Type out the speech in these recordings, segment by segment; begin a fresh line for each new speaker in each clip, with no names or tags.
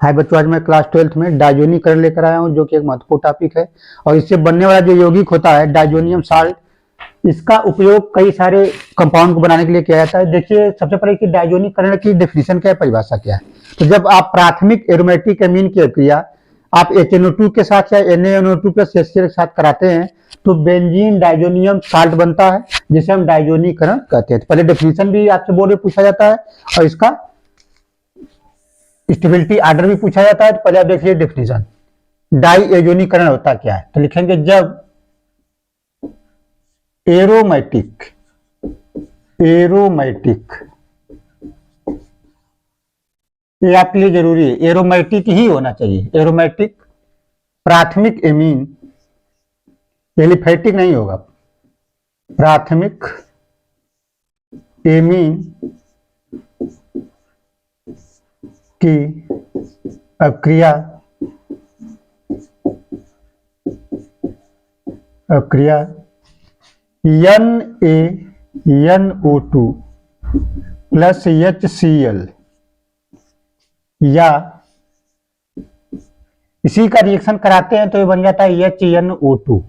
हाय बच्चों, आज मैं क्लास 12th में डायजोनीकरण लेकर आया हूं, जो कि एक महत्वपूर्ण टॉपिक है। और इससे बनने वाला जो यौगिक होता है डायजोनियम साल्ट, इसका उपयोग कई सारे कंपाउंड को बनाने के लिए किया जाता है। देखिए, सबसे पहले कि डायजोनीकरण की डेफिनेशन क्या है, परिभाषा क्या है। तो जब आप प्राथमिक एरोमेटिक एमीन की क्रिया आप HNO2 के साथ या NaNO2 प्लस HCl के साथ कराते हैं तो बेंजीन डायजोनियम साल्ट बनता है, जिसे हम डायजोनीकरण कहते हैं। तो पहले डेफिनेशन भी आपसे बोर्ड में पूछा जाता है और इसका स्टेबिलिटी ऑर्डर भी पूछा जाता है। तो पहले आप देखिए डेफिनेशन, डायजोनीकरण होता क्या है। तो लिखेंगे जब एरोमेटिक ये आपके लिए जरूरी है, एरोमेटिक ही होना चाहिए। एरोमेटिक प्राथमिक एमीन, एलिफेटिक नहीं होगा, प्राथमिक एमीन की अक्रिया NaNO2 प्लस HCl या इसी का रिएक्शन कराते हैं तो ये बन जाता है HNO2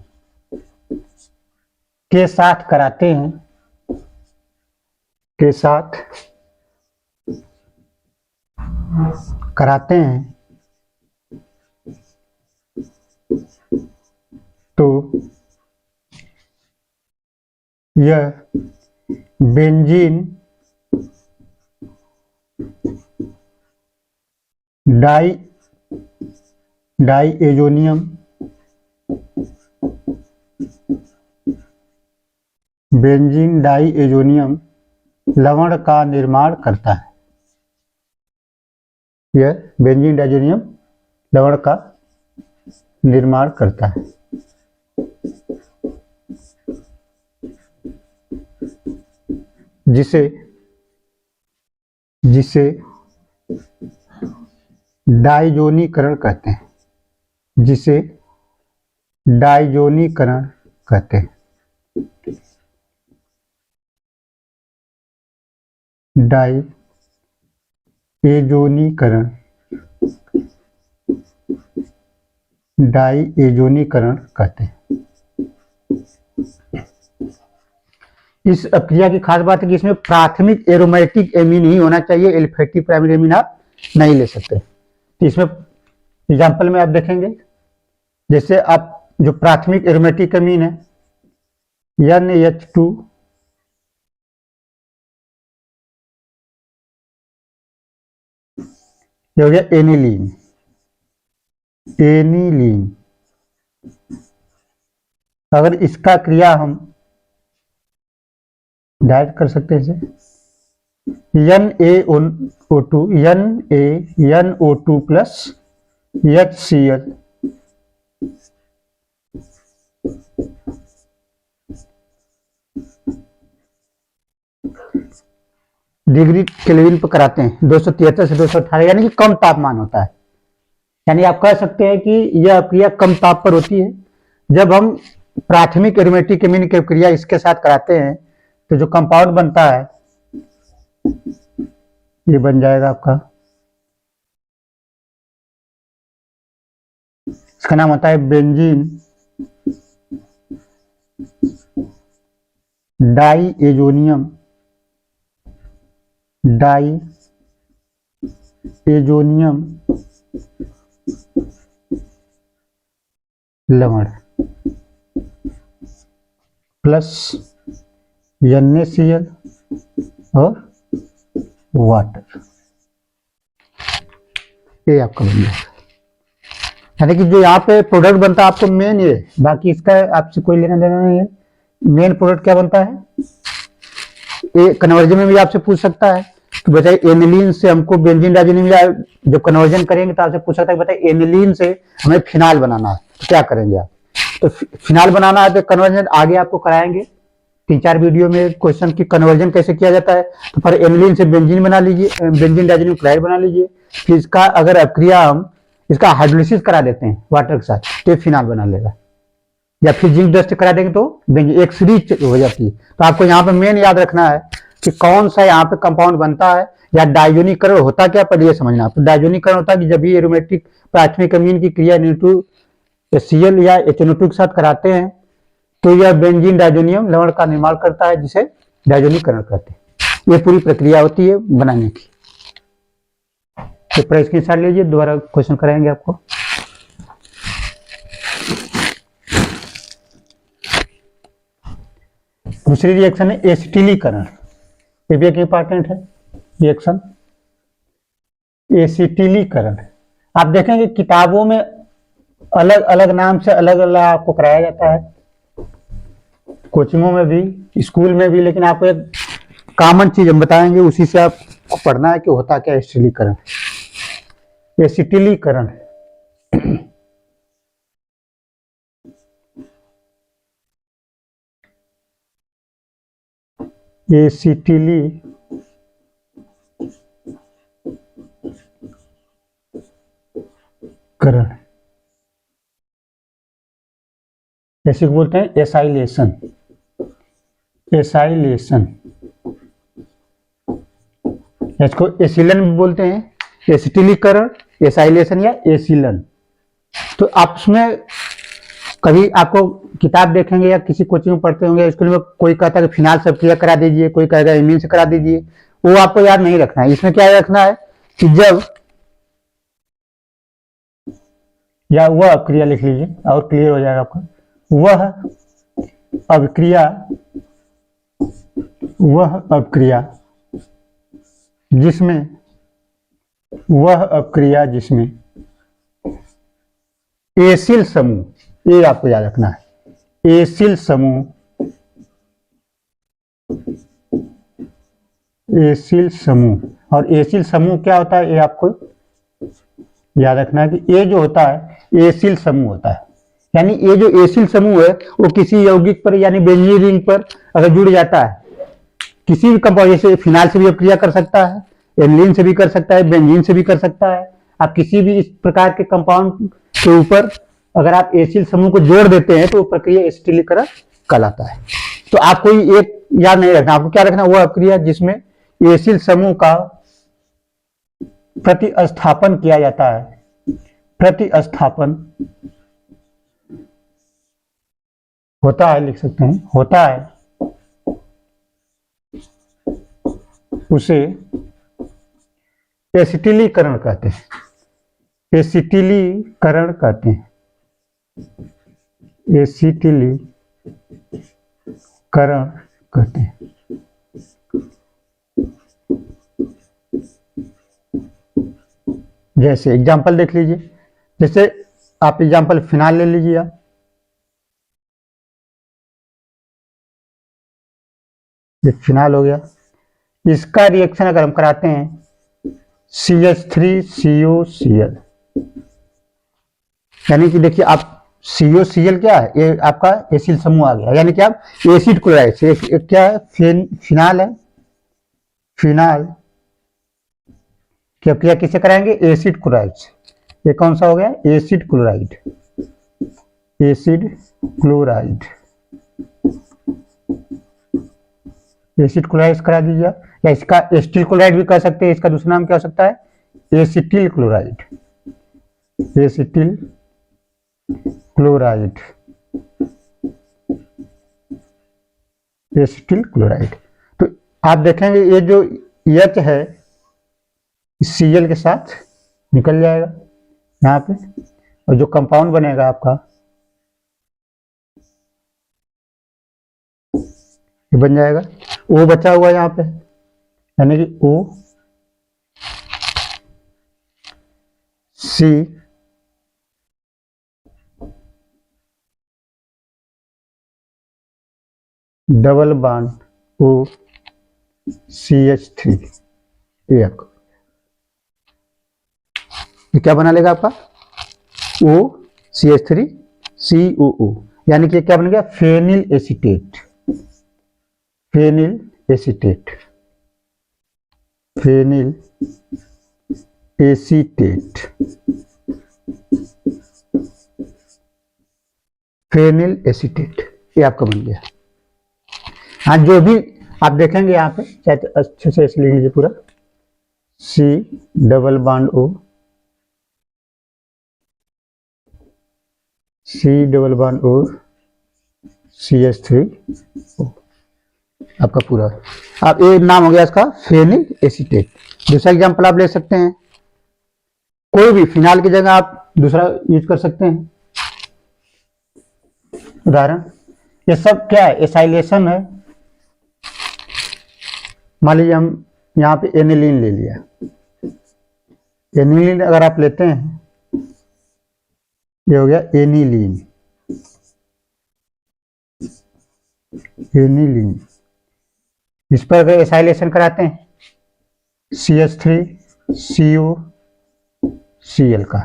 के साथ कराते हैं, तो यह बेंजीन डाइएजोनियम लवण का निर्माण करता है। यह बेंजीन डाइएजोनियम लवण का निर्माण करता है, जिसे डायजोनीकरण कहते हैं, डायजोनीकरण कहते हैं। इस अक्रिया की खास बात है कि इसमें प्राथमिक एरोमेटिक एमीन ही होना चाहिए, एलिफेटिक प्राइमरी एमीन आप नहीं ले सकते। तो इसमें एग्जाम्पल में आप देखेंगे, जैसे आप जो प्राथमिक एरोमेटिक एमीन है NH2 ये हो गया एनिलीन। अगर इसका क्रिया हम डायरेक्ट कर सकते हैं इसे NaNO2 plus HCl degree kelvin पर कराते हैं, 273 से 218, यानी कि कम तापमान होता है। यानी आप कह सकते हैं कि यह क्रिया कम ताप पर होती है। जब हम प्राथमिक एरोमेटिक एमीन की क्रिया इसके साथ कराते हैं तो जो कंपाउंड बनता है ये बन जाएगा आपका, इसका नाम होता है बेंजीन डाइएजोनियम लवण प्लस NaCl और वाटर, ये आपका बन जाएगा। यानी कि जो यहाँ पे प्रोडक्ट बनता है आपको मेन ये, बाकी इसका आपसे कोई लेना देना नहीं है। मेन प्रोडक्ट क्या बनता है ये कन्वर्जन में भी आपसे पूछ सकता है। तो बताइए एनिलीन से हमको बेंजीन डाइजोनियम जब कन्वर्जन करेंगे तो आपसे पूछ सकता है बताइए एनिलीन से हमें फिनाइल बनाना है तो क्या करेंगे आप। तो फिनाइल बनाना है तो कन्वर्जन आगे आपको कराएंगे 3-4 वीडियो में क्वेश्चन की कन्वर्जन कैसे किया जाता है। तो फिर एनिलीन से बेंजीन बना लीजिए, बेंजीन डाइजोनियम क्लोराइड बना लीजिए। फिर इसका अगर अक्रिया हम इसका हाइड्रोलिसिस करा देते हैं वाटर के साथ तो फिनाइल बना लेगा, या फिर जिंक डस्ट करा देंगे तो बेंजीन एक सीरीज हो जाती है। तो आपको यहाँ पे मेन याद रखना है कि कौन सा यहाँ पे कंपाउंड बनता है या डायजोनीकरण होता क्या, पहले ये समझना आपको। डायजोनीकरण होता है कि जब भी एरोमेटिक प्राथमिक अमीन की क्रिया Cl या HNO2 के साथ कराते हैं तो यह बेंजीन डायजोनियम लवण का निर्माण करता है, जिसे डायजोनीकरण कहते हैं। ये पूरी प्रक्रिया होती है बनाने की। तो पूरा स्क्रीनशॉट लीजिए, दोबारा क्वेश्चन कराएंगे आपको। दूसरी रिएक्शन है एसिटिलीकरण। ये भी एक इंपॉर्टेंट है रिएक्शन, एसिटिलीकरण। आप देखेंगे किताबों में अलग अलग नाम से अलग अलग आपको कराया जाता है, कोचिंगों में भी, स्कूल में भी, लेकिन आपको एक कॉमन चीज हम बताएंगे, उसी से आपको पढ़ना है कि होता क्या एसिटिलीकरण। एसिटिलीकरण एसिटिलीकरण ऐसे बोलते हैं एसाइलेशन। एसाइलेशन, इसको एसिलन भी बोलते हैं, एसिटिलीकरण, एसाइलेशन या एसिलन। तो आप उसमें कभी आपको किताब देखेंगे या किसी कोचिंग में पढ़ते होंगे, स्कूल में कोई कहता है कि फिनाल से क्रिया करा दीजिए, कोई कहेगा इमीन से करा दीजिए, वो आपको याद नहीं रखना है। इसमें क्या रखना है कि जब, या वह क्रिया लिख लीजिए और क्लियर हो जाएगा आपका। वह अभिक्रिया, वह अभिक्रिया जिसमें, वह अभिक्रिया जिसमें एसिल समूह, ये आपको याद रखना है, एसिल समूह, एसिल समूह। और एसिल समूह क्या होता है ये आपको याद रखना है कि ये जो होता है एसिल समूह होता है। यानी ये जो एसिल समूह है वो किसी यौगिक पर यानी बेंजीन रिंग पर अगर जुड़ जाता है, किसी भी कंपाउंड, जैसे फिनाल से भी क्रिया कर सकता है, एनिलीन से भी कर सकता है, बेंजीन से भी कर सकता है। आप किसी भी इस प्रकार के कंपाउंड के ऊपर अगर आप एसिल समूह को जोड़ देते हैं तो वो प्रक्रिया एसिटिलीकरण कहलाता है। तो आपको एक याद नहीं रखना, आपको क्या रखना, वो प्रक्रिया जिसमें एसिल समूह का प्रतिस्थापन किया जाता है, प्रतिस्थापन होता है, लिख सकते हैं होता है, उसे एसिटिलीकरण कहते हैं, एसिटिलीकरण कहते हैं, एसिटिलीकरण कहते हैं। जैसे एग्जाम्पल देख लीजिए, जैसे आप एग्जाम्पल फिनाल ले लीजिए आप, ये फिनाल हो गया। इसका रिएक्शन अगर हम कराते हैं CH3COCl, यानी कि देखिए आप COCl क्या है, ये आपका एसिल समूह आ गया, यानी कि आप एसिड क्लोराइड से क्या है, फिनाल है, फिनाल की क्रिया किससे कराएंगे, एसिड क्लोराइड से। ये कौन सा हो गया, acid chloride, acid chloride, acid chloride करा दीजिए, या इसका एसिटिल क्लोराइड भी कह सकते हैं, इसका दूसरा नाम क्या हो सकता है, acetyl chloride, acetyl chloride, acetyl chloride. तो आप देखेंगे ये जो H है Cl के साथ निकल जाएगा यहाँ पे, और जो कंपाउंड बनेगा आपका ये बन जाएगा, O बचा हुआ यहाँ पे, यानी कि O C double bond O CH3, ये क्या बना लेगा आपका O CH3 COO, यानी कि क्या बन गया, phenyl acetate, phenyl acetate, phenyl acetate, phenyl acetate, ये आपका बन गया। हाँ, जो भी आप देखेंगे यहाँ पे, चाहे अच्छे से लिख लीजिए पूरा, C double bond O, C double bond O, CH3O, आपका पूरा। अब ये नाम हो गया इसका फेनिल एसीटेट। दूसरा एग्जांपल आप ले सकते हैं, कोई भी फिनाइल की जगह आप दूसरा यूज कर सकते हैं। उदाहरण, ये सब क्या है, एसाइलेशन है। मान लीजिए हम यहाँ पे एनिलीन ले लिया, एनिलीन अगर आप लेते हैं, ये हो गया एनिलीन, एनिलीन। इस पर अगर एसाइलेशन कराते हैं CH3CO Cl का,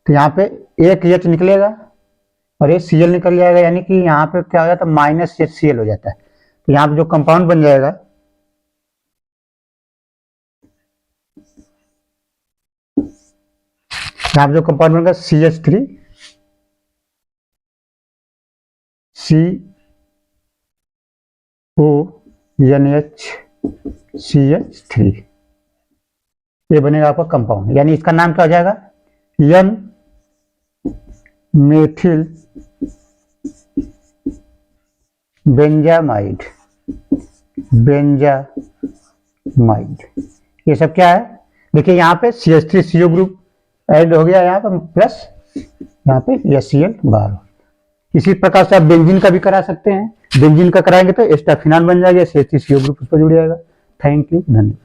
तो यहाँ पे एक H निकलेगा और ये Cl निकल जाएगा, यानी कि यहाँ पे क्या हो जाता है, -HCl हो जाता है। तो यहाँ पे जो कंपाउंड बन जाएगा, यहाँ पे जो कंपाउंड बनेगा CH3 CONH CH3, ये बनेगा आपका कंपाउंड। यानी इसका नाम क्या हो जाएगा, N मेथिल बेंजामाइड, बेंजामाइड। ये सब क्या है, देखिए यहाँ पे CH3CO ग्रुप ऐड हो गया यहाँ पर, प्लस यहाँ पे HCl बाहर। इसी प्रकार से आप बेंजीन का भी करा सकते हैं। बेंजीन का कराएंगे तो एस्टाफिनाल बन जाएगा, CH3CO ग्रुप उस पर जुड़ जाएगा। थैंक यू, धन्यवाद।